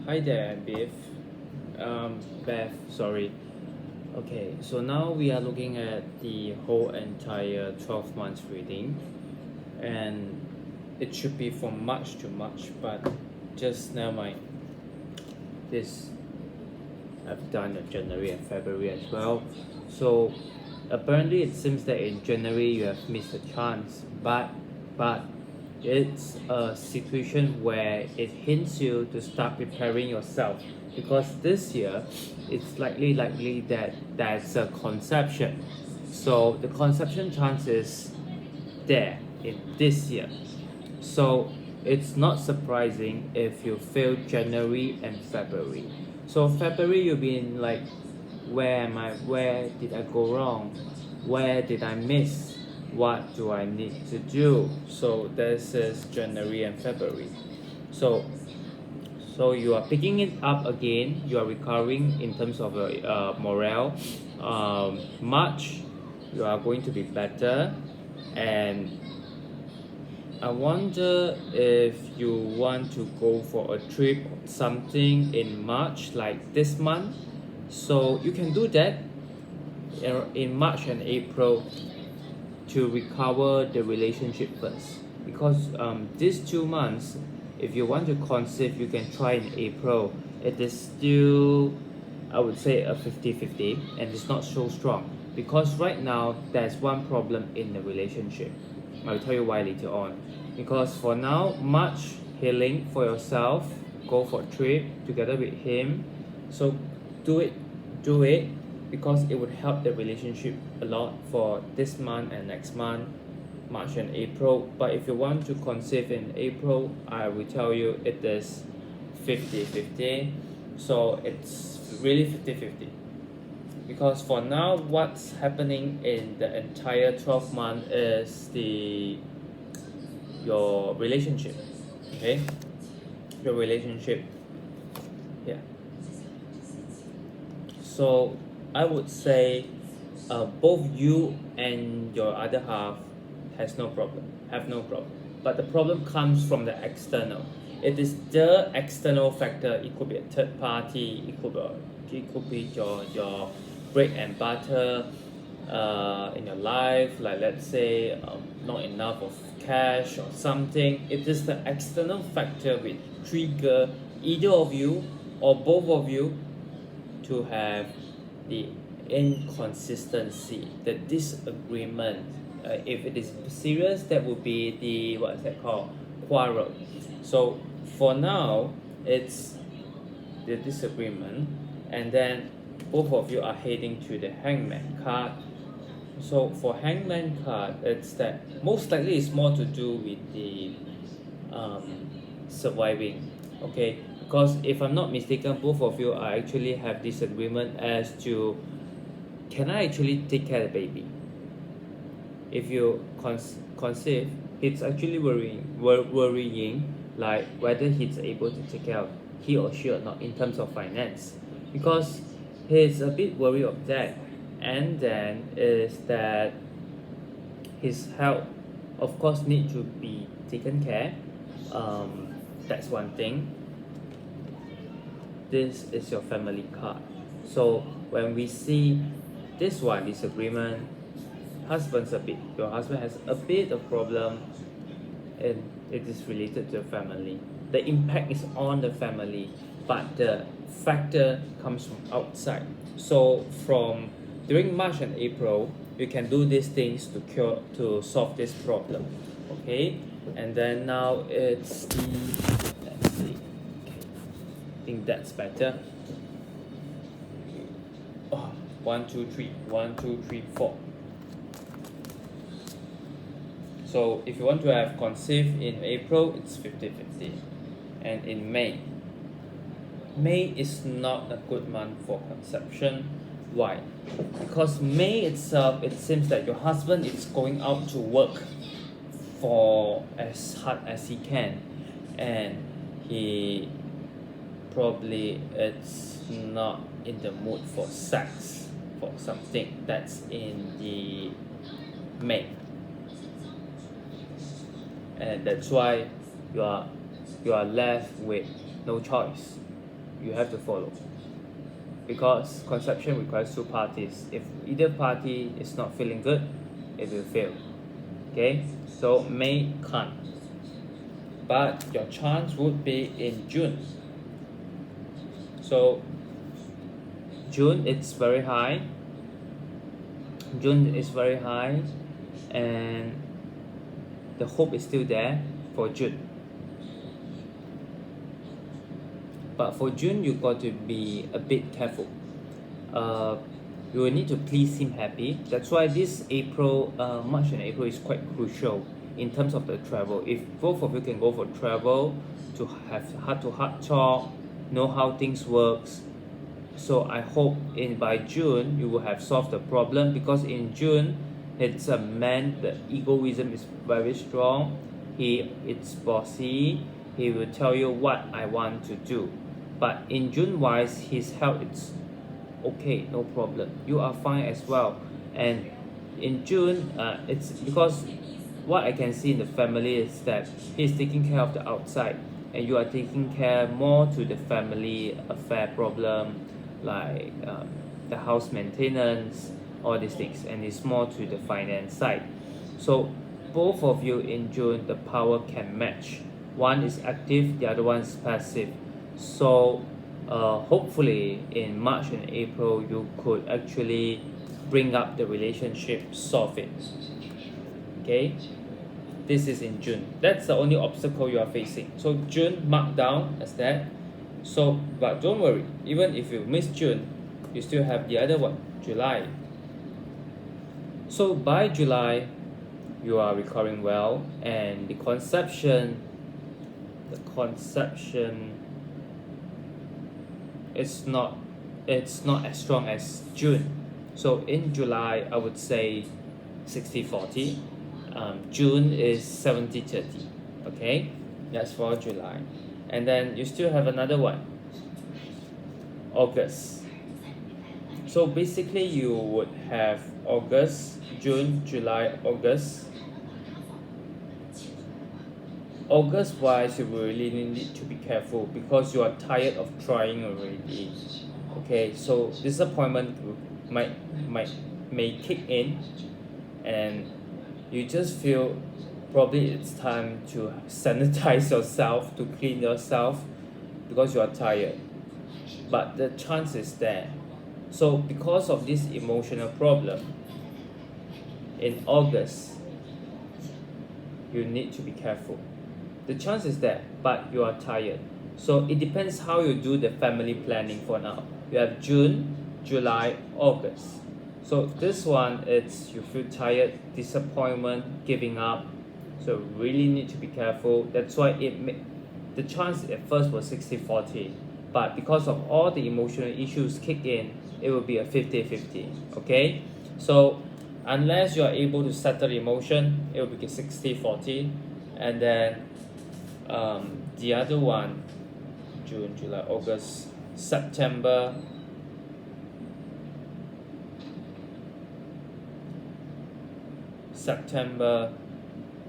Hi there, Beth. Beth, sorry. Okay, so now we are looking at the whole entire 12 months reading, and it should be from March to March, but just never mind. This I've done in January and February as well. So apparently, it seems that in January you have missed a chance, but it's a situation where it hints you to start preparing yourself because this year it's likely that there's a conception. So the conception chance is there in this year. So it's not surprising if you fail January and February. So February you'll be in like, where am I? Where did I go wrong? Where did I miss? What do I need to do? So this is January and February. So so you are picking it up again. You are recovering in terms of your morale. March, you are going to be better, and I wonder if you want to go for a trip or something in March, like this month. So you can do that in March and April to recover the relationship first. Because these 2 months, if you want to conceive, you can try in April. It is still, I would say, a 50-50, and it's not so strong. Because right now, there's one problem in the relationship. I'll tell you why later on. Because for now, March healing for yourself, go for a trip together with him. So do it because it would help the relationship a lot for this month and next month, March and April. But if you want to conceive in April, I will tell you it is 50-50. So it's really 50-50. Because for now, what's happening in the entire 12 months is your relationship. Okay? Your relationship. Yeah. So I would say both you and your other half have no problem. But the problem comes from the external. It is the external factor. It could be a third party. It could be your bread and butter in your life. Like, let's say not enough of cash or something. It is the external factor which trigger either of you or both of you to have the inconsistency, the disagreement. If it is serious, that would be the, what is that called, quarrel. So for now, it's the disagreement, and then both of you are heading to the hangman card. So for hangman card, it's that most likely it's more to do with the surviving. Okay, because if I'm not mistaken, both of you are actually have disagreement as to, can I actually take care of the baby? If you conceive, it's actually worrying like whether he's able to take care of he or she or not in terms of finance, because he's a bit worried of that. And then is that his health, of course, need to be taken care. That's one thing. This is your family card. So when we see this one, disagreement, your husband has a bit of problem, and it is related to family. The impact is on the family, but the factor comes from outside. So from during March and April, you can do these things to solve this problem. Okay, and then now it's the, let's see. Okay. I think that's better. Oh, 1 2 3 1 2 3 4. So if you want to have conceived in April, it's 50-50. And in May is not a good month for conception. Why? Because May itself, it seems that your husband is going out to work for as hard as he can, and he probably it's not in the mood for sex, for something that's in the May. And that's why you are left with no choice. you have to follow, because conception requires two parties. If either party is not feeling good, it will fail. Okay, so May can't, but your chance would be in June. So June it's very high. June is very high, and the hope is still there for June. But for June, you got to be a bit careful. You will need to please him happy. That's why this April, March and April is quite crucial in terms of the travel. If both of you can go for travel, to have heart-to-heart talk, know how things works. So I hope by June you will have solved the problem, because in June it's a man, the egoism is very strong. It's bossy. He will tell you what I want to do. But in June wise, his health is okay, no problem. You are fine as well. And in June, it's because what I can see in the family is that he's taking care of the outside, and you are taking care more to the family affair problem, like the house maintenance, all these things, and it's more to the finance side. So both of you in June, the power can match. One is active, the other one is passive. So hopefully in March and April you could actually bring up the relationship, solve it. Okay, this is in June. That's the only obstacle you are facing. So June mark down as that. So but don't worry, even if you miss June, you still have the other one, July. So by July you are recovering well, and the conception it's not as strong as June. So in July I would say 60-40. June is 70-30. Okay, that's for July. And then you still have another one, August. So basically you would have August, June, July, August. August wise, you will really need to be careful, because you are tired of trying already. Okay, so disappointment may kick in, and you just feel probably it's time to sanitize yourself, to clean yourself, because you are tired. But the chance is there. So because of this emotional problem, in August you need to be careful. The chance is there, but you are tired. So it depends how you do the family planning for now. You have June, July, August. So this one, it's you feel tired, disappointment, giving up. So really need to be careful. That's why the chance at first was 60-40. But because of all the emotional issues kick in, it will be a 50-50. Okay? So unless you are able to settle the emotion, it will be 60-40. And then the other one, June, July, August, September,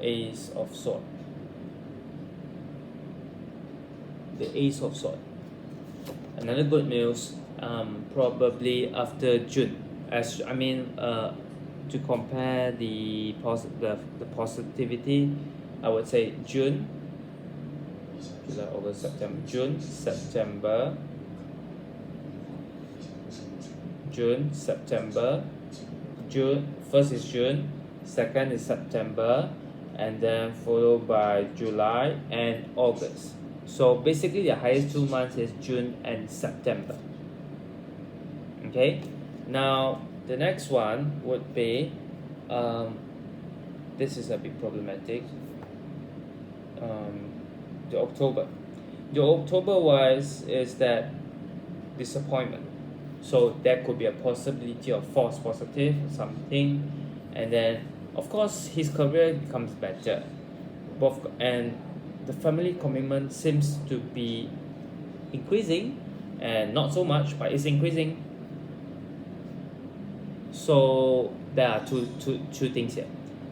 Ace of Swords. The Ace of Swords. Another good news, probably after June. To compare the positivity, I would say June, July, August, September. June, September. First is June, second is September, and then followed by July and August. So basically the highest 2 months is June and September. Okay, now the next one would be, this is a bit problematic, the October. The October wise is that disappointment. So there could be a possibility of false positive, something, and then of course his career becomes better. And the family commitment seems to be increasing, and not so much, but it's increasing. So there are two things here.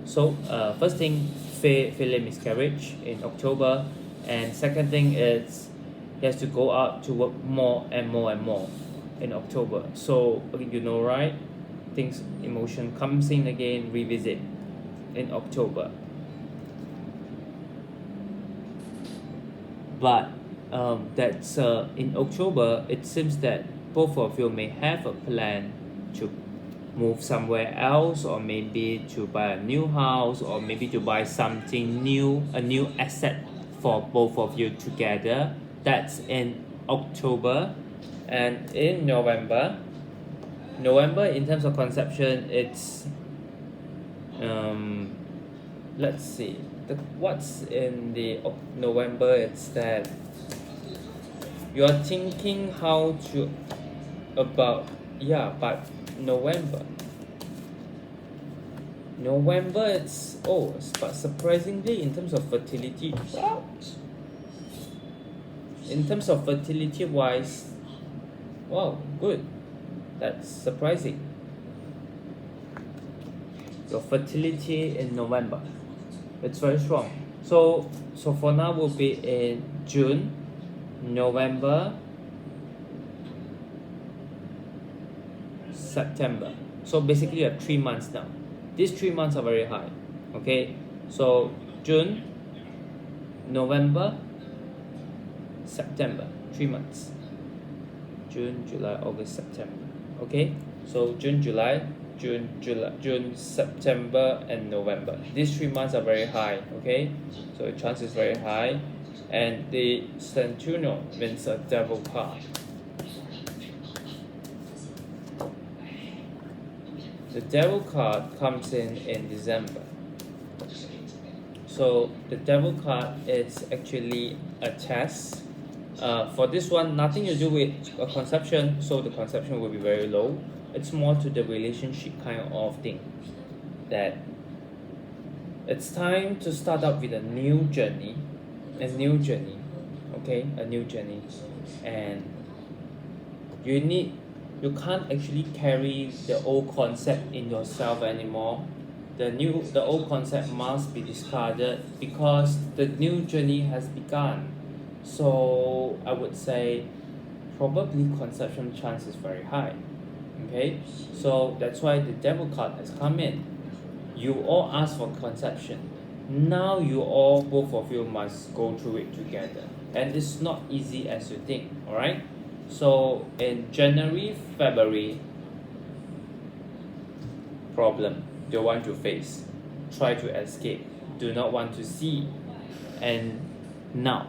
So first thing, failure miscarriage in October, and second thing is he has to go out to work more and more and more in October. So you know, right? Things, emotion comes in again, revisit in October. But that's in October. It seems that both of you may have a plan to move somewhere else, or maybe to buy a new house, or maybe to buy something new, a new asset for both of you together. That's in October. And in November, in terms of conception, it's let's see, what's in the November. It's that you're thinking how to about, yeah, but November, it's, oh, but surprisingly, in terms of fertility, wow, in terms of fertility wise, wow, good, that's surprising. Your fertility in November, it's very strong. So for now will be in June, November, September. So basically you have 3 months now. These 3 months are very high. Okay, so June, November, September, 3 months. June, July, August, September. Okay, so June, September, and November. These 3 months are very high. Okay, so the chance is very high, and the centennial means a devil card. The devil card comes in December. So the devil card is actually a test. For this one, nothing to do with a conception, so the conception will be very low. It's more to the relationship kind of thing, that it's time to start up with a new journey, okay, a new journey, and you can't actually carry the old concept in yourself anymore. The old concept must be discarded because the new journey has begun. So I would say probably conception chance is very high. Okay, so that's why the devil card has come in. You all ask for conception. Now both of you must go through it together, and it's not easy as you think. All right. So in January, February, problem, don't want to face, try to escape, do not want to see. And now,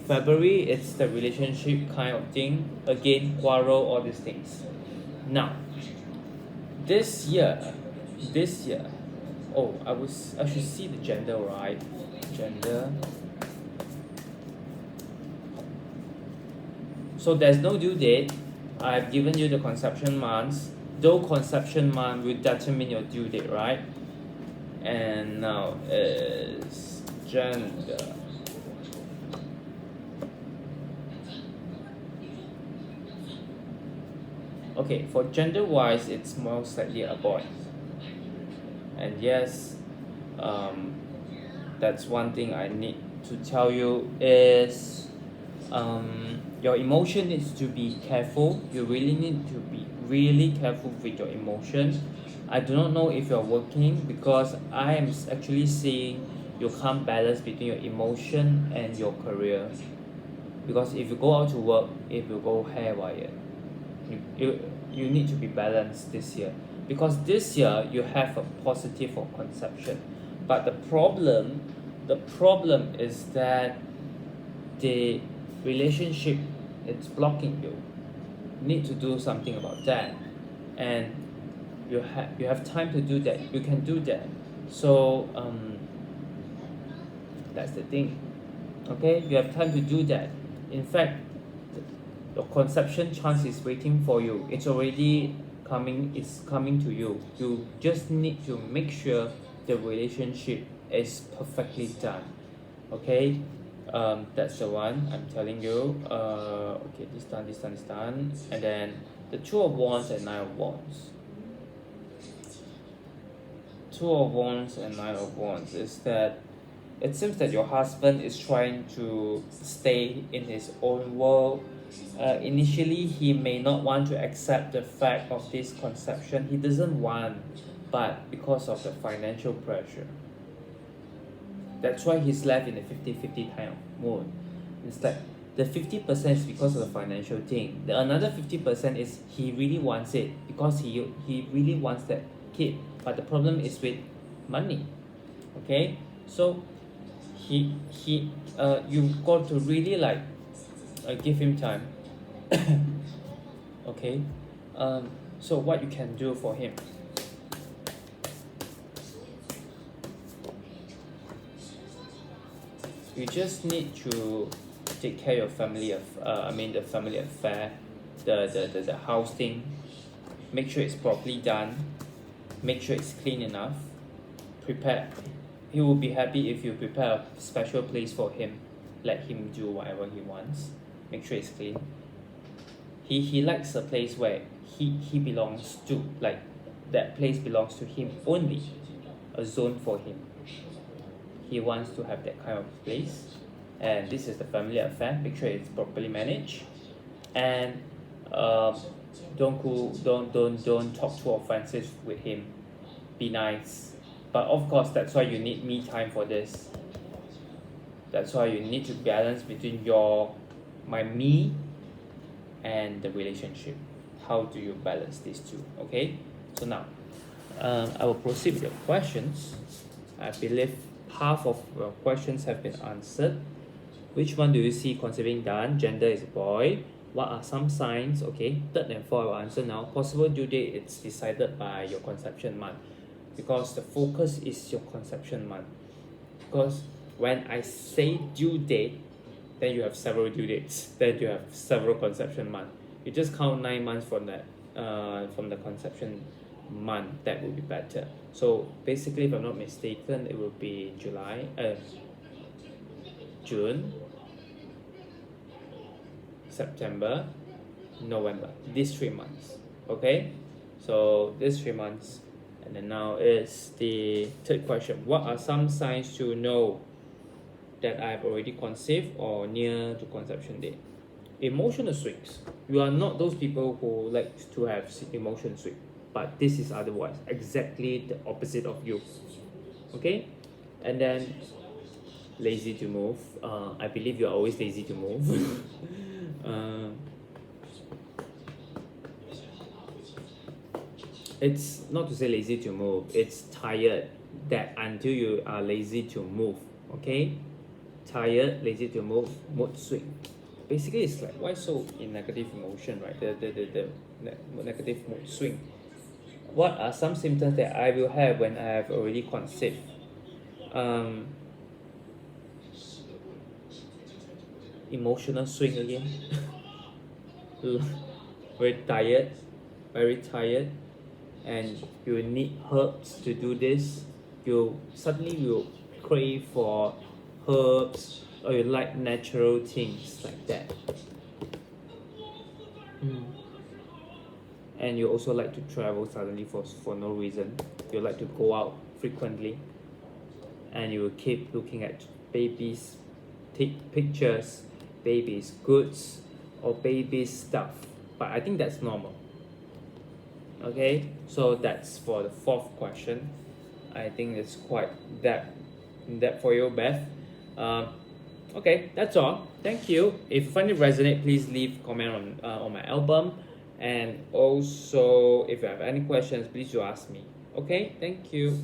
February, it's the relationship kind of thing, again, quarrel, all these things. Now, this year, oh, I should see the gender, right? Gender. So there's no due date. I've given you the conception months. Though conception month will determine your due date, right? And now is gender. Okay, for gender wise, it's most likely a boy. And yes, that's one thing I need to tell you is your emotion needs to be careful. You really need to be really careful with your emotion. I do not know if you're working, because I am actually seeing you can't balance between your emotion and your career. Because if you go out to work, it will go haywire. You need to be balanced this year, because this year you have a positive for conception, but the problem is that the relationship, it's blocking you. Need to do something about that, and you have time to do that. You can do that. So that's the thing. Okay, you have time to do that. In fact, your conception chance is waiting for you. It's already coming. It's coming to you. You just need to make sure the relationship is perfectly done. Okay, that's the one I'm telling you. Okay, this done, and then the Two of Wands and Nine of Wands. Two of Wands and Nine of Wands is that it seems that your husband is trying to stay in his own world. Initially, he may not want to accept the fact of this conception. He doesn't want, but because of the financial pressure. That's why he's left in the 50-50 kind of mode. Instead, the 50% is because of the financial thing. The another 50% is he really wants it because he really wants that kid. But the problem is with money. Okay? So you've got to really give him time. Okay? So what you can do for him, you just need to take care of your family the family affair, the house thing. Make sure it's properly done, make sure it's clean enough. Prepare, he will be happy if you prepare a special place for him. Let him do whatever he wants. Make sure it's clean. He likes a place where he belongs to, like that place belongs to him only, a zone for him. He wants to have that kind of place, and this is the family affair. Make sure it's properly managed, and don't talk too offensive with him. Be nice, but of course that's why you need me time for this. That's why you need to balance between my me and the relationship. How do you balance these two? Okay, so now I will proceed with your questions. I believe half of your questions have been answered. Which one do you see conceiving done? Gender is a boy. What are some signs? Okay, third and fourth I will answer now. Possible due date, it's decided by your conception month, because the focus is your conception month. Because when I say due date, then you have several due dates, then you have several conception months. You just count 9 months from the conception month. That will be better. So basically, if I'm not mistaken, it will be June, September, November. These 3 months. Okay, so these 3 months, and then now is the third question. What are some signs to know that I have already conceived or near to conception date? Emotional swings. You are not those people who like to have emotion swing, but this is otherwise, exactly the opposite of you. Okay, and then lazy to move. I believe you are always lazy to move. It's not to say lazy to move, it's tired that until you are lazy to move. Okay, tired, lazy to move, mood swing. Basically, it's like, why so in negative emotion, right? The negative mood swing. What are some symptoms that I will have when I have already conceived? Emotional swing again. Very tired, and you need herbs to do this. You suddenly will crave for herbs, or you like natural things like that. And you also like to travel suddenly for no reason. You like to go out frequently, and you will keep looking at babies, take pictures, babies goods, or baby stuff. But I think that's normal. Okay, so that's for the fourth question. I think it's quite that for you, Beth. Okay, that's all. Thank you. If you find it resonate, please leave comment on my album, and also if you have any questions, please do ask me. Okay, thank you.